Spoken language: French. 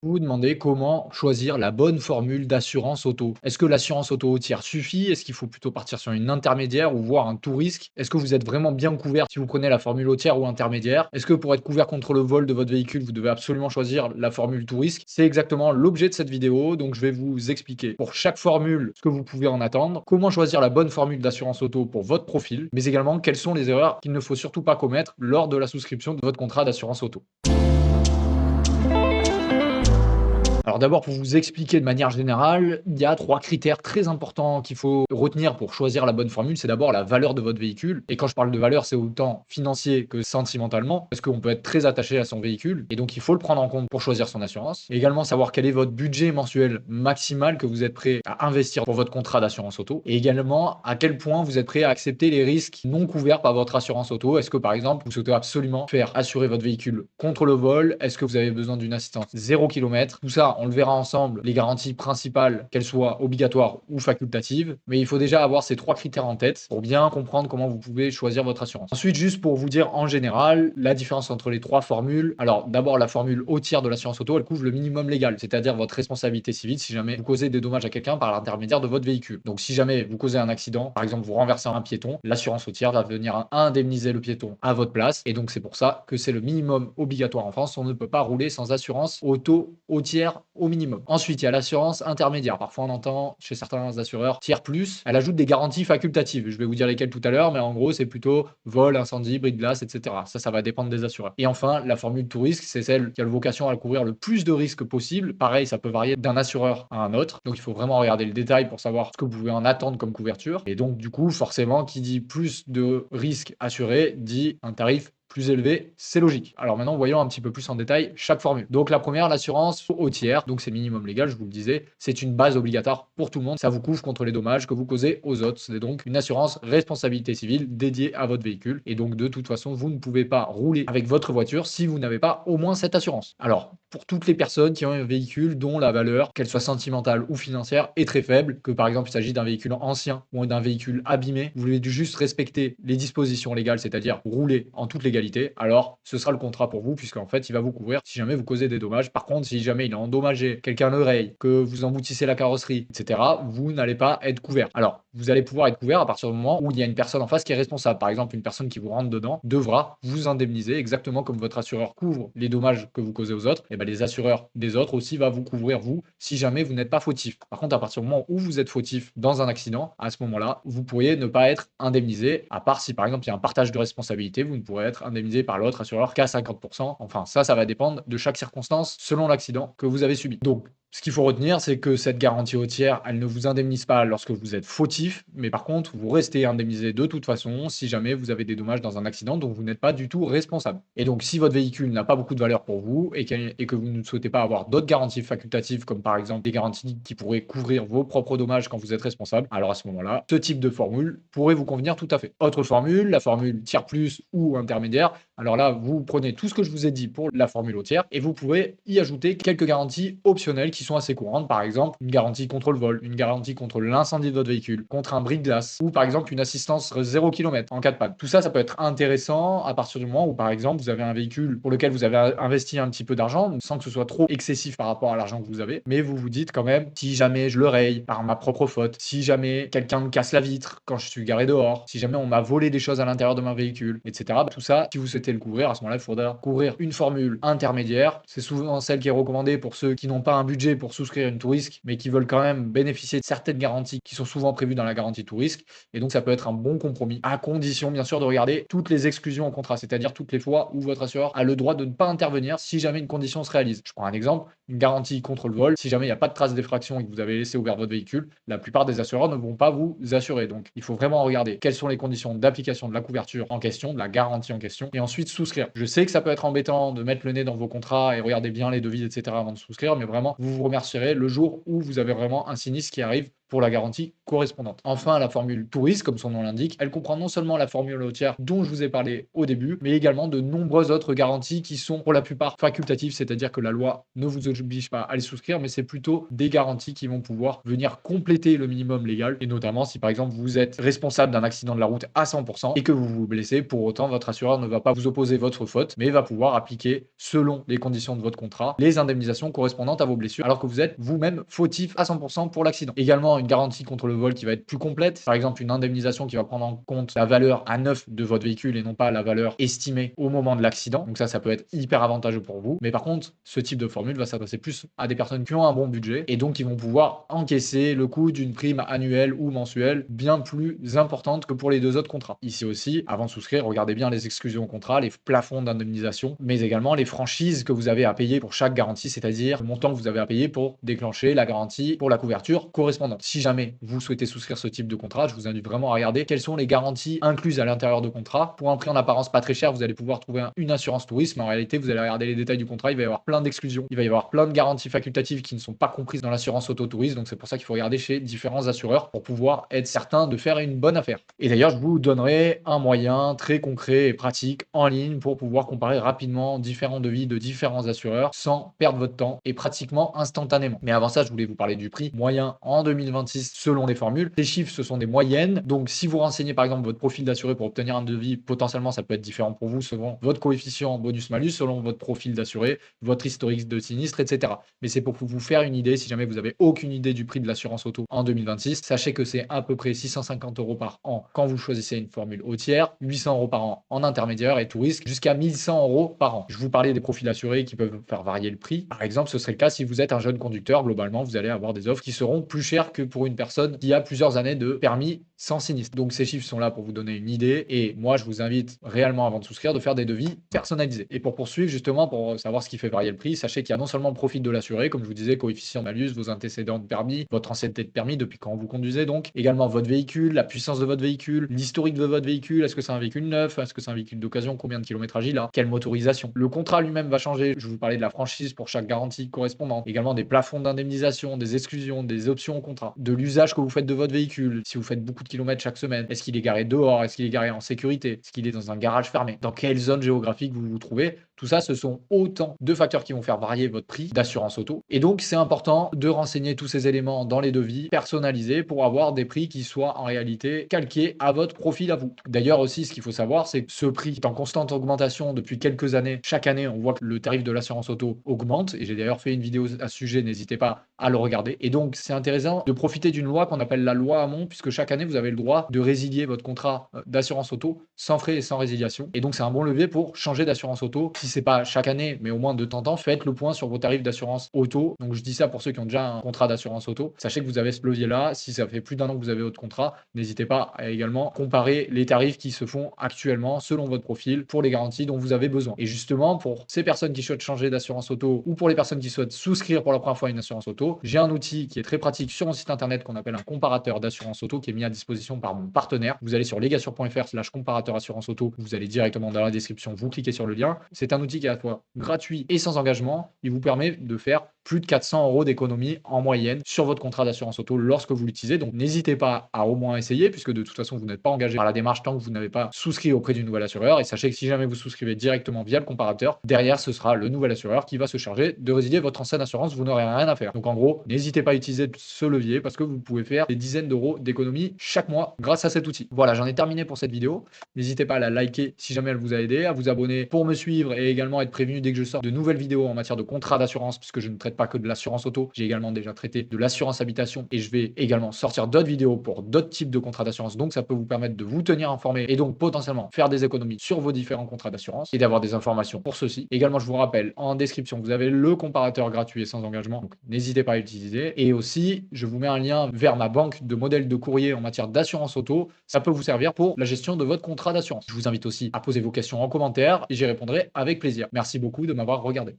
Vous vous demandez comment choisir la bonne formule d'assurance auto. Est-ce que l'assurance auto routière suffit? Est-ce qu'il faut plutôt partir sur une intermédiaire ou voir un tout risque? Est-ce que vous êtes vraiment bien couvert si vous prenez la formule routière ou intermédiaire? Est-ce que pour être couvert contre le vol de votre véhicule, vous devez absolument choisir la formule tout risque? C'est exactement l'objet de cette vidéo, donc je vais vous expliquer pour chaque formule ce que vous pouvez en attendre, comment choisir la bonne formule d'assurance auto pour votre profil, mais également quelles sont les erreurs qu'il ne faut surtout pas commettre lors de la souscription de votre contrat d'assurance auto. Alors d'abord, pour vous expliquer de manière générale, il y a 3 critères très importants qu'il faut retenir pour choisir la bonne formule. C'est d'abord la valeur de votre véhicule et quand je parle de valeur, c'est autant financier que sentimentalement parce qu'on peut être très attaché à son véhicule et donc il faut le prendre en compte pour choisir son assurance. Et également savoir quel est votre budget mensuel maximal que vous êtes prêt à investir pour votre contrat d'assurance auto et également à quel point vous êtes prêt à accepter les risques non couverts par votre assurance auto. Est-ce que par exemple, vous souhaitez absolument faire assurer votre véhicule contre le vol? Est-ce que vous avez besoin d'une assistance 0 km? Tout ça, on le verra ensemble, les garanties principales, qu'elles soient obligatoires ou facultatives. Mais il faut déjà avoir ces 3 critères en tête pour bien comprendre comment vous pouvez choisir votre assurance. Ensuite, juste pour vous dire en général, la différence entre les 3 formules. Alors, d'abord, la formule au tiers de l'assurance auto, elle couvre le minimum légal, c'est-à-dire votre responsabilité civile si jamais vous causez des dommages à quelqu'un par l'intermédiaire de votre véhicule. Donc, si jamais vous causez un accident, par exemple, vous renversez un piéton, l'assurance au tiers va venir indemniser le piéton à votre place. Et donc, c'est pour ça que c'est le minimum obligatoire en France. On ne peut pas rouler sans assurance auto au tiers au minimum. Ensuite, il y a l'assurance intermédiaire. Parfois, on entend chez certains assureurs tiers plus. Elle ajoute des garanties facultatives. Je vais vous dire lesquelles tout à l'heure, mais en gros, c'est plutôt vol, incendie, bris de glace, etc. Ça va dépendre des assureurs. Et enfin, la formule tout risque, c'est celle qui a vocation à couvrir le plus de risques possible. Pareil, ça peut varier d'un assureur à un autre. Donc, il faut vraiment regarder le détail pour savoir ce que vous pouvez en attendre comme couverture. Et donc, du coup, forcément, qui dit plus de risques assurés dit un tarif plus élevé, c'est logique. Alors maintenant, voyons un petit peu plus en détail chaque formule. Donc la première, l'assurance au tiers, donc c'est minimum légal, je vous le disais, c'est une base obligatoire pour tout le monde. Ça vous couvre contre les dommages que vous causez aux autres. C'est donc une assurance responsabilité civile dédiée à votre véhicule. Et donc de toute façon, vous ne pouvez pas rouler avec votre voiture si vous n'avez pas au moins cette assurance. Alors, pour toutes les personnes qui ont un véhicule dont la valeur, qu'elle soit sentimentale ou financière, est très faible, que par exemple il s'agit d'un véhicule ancien ou d'un véhicule abîmé, vous voulez juste respecter les dispositions légales, c'est-à-dire rouler en toute légalité, alors ce sera le contrat pour vous, puisqu'en fait, il va vous couvrir si jamais vous causez des dommages. Par contre, si jamais il a endommagé quelqu'un l'oreille, que vous emboutissez la carrosserie, etc., vous n'allez pas être couvert. Alors, vous allez pouvoir être couvert à partir du moment où il y a une personne en face qui est responsable. Par exemple, une personne qui vous rentre dedans devra vous indemniser exactement comme votre assureur couvre les dommages que vous causez aux autres. Et ben, les assureurs des autres aussi va vous couvrir vous si jamais vous n'êtes pas fautif. Par contre, à partir du moment où vous êtes fautif dans un accident, à ce moment-là, vous pourriez ne pas être indemnisé, à part si par exemple il y a un partage de responsabilité, vous ne pourrez être indemnisé par l'autre assureur qu'à 50%. Enfin, ça va dépendre de chaque circonstance selon l'accident que vous avez subi. Donc, ce qu'il faut retenir, c'est que cette garantie au tiers, elle ne vous indemnise pas lorsque vous êtes fautif, mais par contre, vous restez indemnisé de toute façon si jamais vous avez des dommages dans un accident dont vous n'êtes pas du tout responsable. Et donc, si votre véhicule n'a pas beaucoup de valeur pour vous et que vous ne souhaitez pas avoir d'autres garanties facultatives, comme par exemple des garanties qui pourraient couvrir vos propres dommages quand vous êtes responsable, alors à ce moment-là, ce type de formule pourrait vous convenir tout à fait. Autre formule, la formule tiers plus ou intermédiaire. Alors là, vous prenez tout ce que je vous ai dit pour la formule au tiers et vous pouvez y ajouter quelques garanties optionnelles qui sont assez courantes. Par exemple, une garantie contre le vol, une garantie contre l'incendie de votre véhicule, contre un bris de glace ou par exemple une assistance 0 km en cas de panne. Tout ça, ça peut être intéressant à partir du moment où par exemple vous avez un véhicule pour lequel vous avez investi un petit peu d'argent sans que ce soit trop excessif par rapport à l'argent que vous avez, mais vous vous dites quand même si jamais je le raye par ma propre faute, si jamais quelqu'un me casse la vitre quand je suis garé dehors, si jamais on m'a volé des choses à l'intérieur de mon véhicule, etc. Tout ça, si vous souhaitez le couvrir, à ce moment-là, il faudra couvrir une formule intermédiaire. C'est souvent celle qui est recommandée pour ceux qui n'ont pas un budget pour souscrire une tout risque, mais qui veulent quand même bénéficier de certaines garanties qui sont souvent prévues dans la garantie tout risque. Et donc, ça peut être un bon compromis, à condition, bien sûr, de regarder toutes les exclusions au contrat, c'est-à-dire toutes les fois où votre assureur a le droit de ne pas intervenir si jamais une condition se réalise. Je prends un exemple, une garantie contre le vol. Si jamais il n'y a pas de trace d'effraction et que vous avez laissé ouvert votre véhicule, la plupart des assureurs ne vont pas vous assurer. Donc, il faut vraiment regarder quelles sont les conditions d'application de la couverture en question, de la garantie en question, et ensuite souscrire. Je sais que ça peut être embêtant de mettre le nez dans vos contrats et regarder bien les devis, etc. avant de souscrire, mais vraiment, vous vous remercierez le jour où vous avez vraiment un sinistre qui arrive pour la garantie correspondante. Enfin, la formule tout risque, comme son nom l'indique, elle comprend non seulement la formule lautière dont je vous ai parlé au début, mais également de nombreuses autres garanties qui sont pour la plupart facultatives, c'est-à-dire que la loi ne vous oblige pas à les souscrire, mais c'est plutôt des garanties qui vont pouvoir venir compléter le minimum légal, et notamment si par exemple vous êtes responsable d'un accident de la route à 100% et que vous vous blessez, pour autant votre assureur ne va pas vous opposer votre faute, mais va pouvoir appliquer, selon les conditions de votre contrat, les indemnisations correspondantes à vos blessures, alors que vous êtes vous-même fautif à 100% pour l'accident. Également une garantie contre le vol qui va être plus complète, par exemple une indemnisation qui va prendre en compte la valeur à neuf de votre véhicule et non pas la valeur estimée au moment de l'accident. Donc ça peut être hyper avantageux pour vous. Mais par contre, ce type de formule va s'adresser plus à des personnes qui ont un bon budget et donc qui vont pouvoir encaisser le coût d'une prime annuelle ou mensuelle bien plus importante que pour les deux autres contrats. Ici aussi, avant de souscrire, regardez bien les exclusions au contrat, les plafonds d'indemnisation, mais également les franchises que vous avez à payer pour chaque garantie, c'est-à-dire le montant que vous avez à payer pour déclencher la garantie pour la couverture correspondante. Si jamais vous souhaitez souscrire ce type de contrat, je vous invite vraiment à regarder quelles sont les garanties incluses à l'intérieur de contrat. Pour un prix en apparence pas très cher, vous allez pouvoir trouver une assurance tourisme. En réalité, vous allez regarder les détails du contrat, il va y avoir plein d'exclusions, il va y avoir plein de garanties facultatives qui ne sont pas comprises dans l'assurance auto-tourisme. Donc c'est pour ça qu'il faut regarder chez différents assureurs pour pouvoir être certain de faire une bonne affaire. Et d'ailleurs, je vous donnerai un moyen très concret et pratique en ligne pour pouvoir comparer rapidement différents devis de différents assureurs sans perdre votre temps et pratiquement instantanément. Mais avant ça, je voulais vous parler du prix moyen en 2026 selon les formules. Les chiffres, ce sont des moyennes. Donc si vous renseignez par exemple votre profil d'assuré pour obtenir un devis, potentiellement ça peut être différent pour vous selon votre coefficient bonus-malus, selon votre profil d'assuré, votre historique de sinistre, etc. Mais c'est pour vous faire une idée. Si jamais vous avez aucune idée du prix de l'assurance auto en 2026, sachez que c'est à peu près 650 € par an quand vous choisissez une formule hautière, 800 € par an en intermédiaire et tout risque, jusqu'à 1100 € par an. Je vous parlais des profils assurés qui peuvent faire varier le prix. Par exemple, ce serait le cas si vous êtes un jeune conducteur. Globalement, vous allez avoir des offres qui seront plus chères que pour une personne qui a plusieurs années de permis sans sinistre. Donc ces chiffres sont là pour vous donner une idée et moi je vous invite réellement avant de souscrire de faire des devis personnalisés. Et pour poursuivre justement, pour savoir ce qui fait varier le prix, sachez qu'il y a non seulement le profil de l'assuré, comme je vous disais, coefficient malus, vos antécédents de permis, votre ancienneté de permis depuis quand vous conduisez, donc également votre véhicule, la puissance de votre véhicule, l'historique de votre véhicule, est-ce que c'est un véhicule neuf, est-ce que c'est un véhicule d'occasion, combien de kilométrage il a, quelle motorisation. Le contrat lui-même va changer, je vous parlais de la franchise pour chaque garantie correspondante, également des plafonds d'indemnisation, des exclusions, des options au contrat, de l'usage que vous faites de votre véhicule, si vous faites beaucoup de kilomètres chaque semaine, est-ce qu'il est garé dehors, est-ce qu'il est garé en sécurité, est-ce qu'il est dans un garage fermé, dans quelle zone géographique vous vous trouvez. Tout ça, ce sont autant de facteurs qui vont faire varier votre prix d'assurance auto. Et donc, c'est important de renseigner tous ces éléments dans les devis personnalisés pour avoir des prix qui soient en réalité calqués à votre profil à vous. D'ailleurs aussi, ce qu'il faut savoir, c'est que ce prix est en constante augmentation depuis quelques années. Chaque année, on voit que le tarif de l'assurance auto augmente. Et j'ai d'ailleurs fait une vidéo à ce sujet, n'hésitez pas à le regarder. Et donc, c'est intéressant de profiter d'une loi qu'on appelle la loi Hamon, puisque chaque année, vous avez le droit de résilier votre contrat d'assurance auto sans frais et sans résiliation. Et donc, c'est un bon levier pour changer d'assurance auto. Si c'est pas chaque année, mais au moins de temps en temps, faites le point sur vos tarifs d'assurance auto. Donc, je dis ça pour ceux qui ont déjà un contrat d'assurance auto. Sachez que vous avez ce levier-là. Si ça fait plus d'un an que vous avez votre contrat, n'hésitez pas à également comparer les tarifs qui se font actuellement selon votre profil pour les garanties dont vous avez besoin. Et justement, pour ces personnes qui souhaitent changer d'assurance auto ou pour les personnes qui souhaitent souscrire pour la première fois à une assurance auto, j'ai un outil qui est très pratique sur mon site internet qu'on appelle un comparateur d'assurance auto qui est mis à disposition par mon partenaire. Vous allez sur legassure.fr/comparateur assurance auto, vous allez directement dans la description, vous cliquez sur le lien. C'est un outil qui est à la fois gratuit et sans engagement. Il vous permet de faire plus de 400 € d'économie en moyenne sur votre contrat d'assurance auto lorsque vous l'utilisez. Donc n'hésitez pas à au moins essayer, puisque de toute façon vous n'êtes pas engagé par la démarche tant que vous n'avez pas souscrit auprès du nouvel assureur. Et sachez que si jamais vous souscrivez directement via le comparateur, derrière ce sera le nouvel assureur qui va se charger de résilier votre ancienne assurance. Vous n'aurez rien à faire. Donc en gros, n'hésitez pas à utiliser ce levier parce que vous pouvez faire des dizaines d'euros d'économie chaque mois grâce à cet outil. Voilà, j'en ai terminé pour cette vidéo. N'hésitez pas à la liker si jamais elle vous a aidé, à vous abonner pour me suivre et également être prévenu dès que je sors de nouvelles vidéos en matière de contrat d'assurance, puisque je ne traite pas que de l'assurance auto, j'ai également déjà traité de l'assurance habitation et je vais également sortir d'autres vidéos pour d'autres types de contrats d'assurance. Donc ça peut vous permettre de vous tenir informé et donc potentiellement faire des économies sur vos différents contrats d'assurance et d'avoir des informations pour ceci. Également, je vous rappelle, en description, vous avez le comparateur gratuit et sans engagement, donc n'hésitez pas à l'utiliser. Et aussi, je vous mets un lien vers ma banque de modèles de courrier en matière d'assurance auto. Ça peut vous servir pour la gestion de votre contrat d'assurance. Je vous invite aussi à poser vos questions en commentaire et j'y répondrai avec plaisir. Merci beaucoup de m'avoir regardé.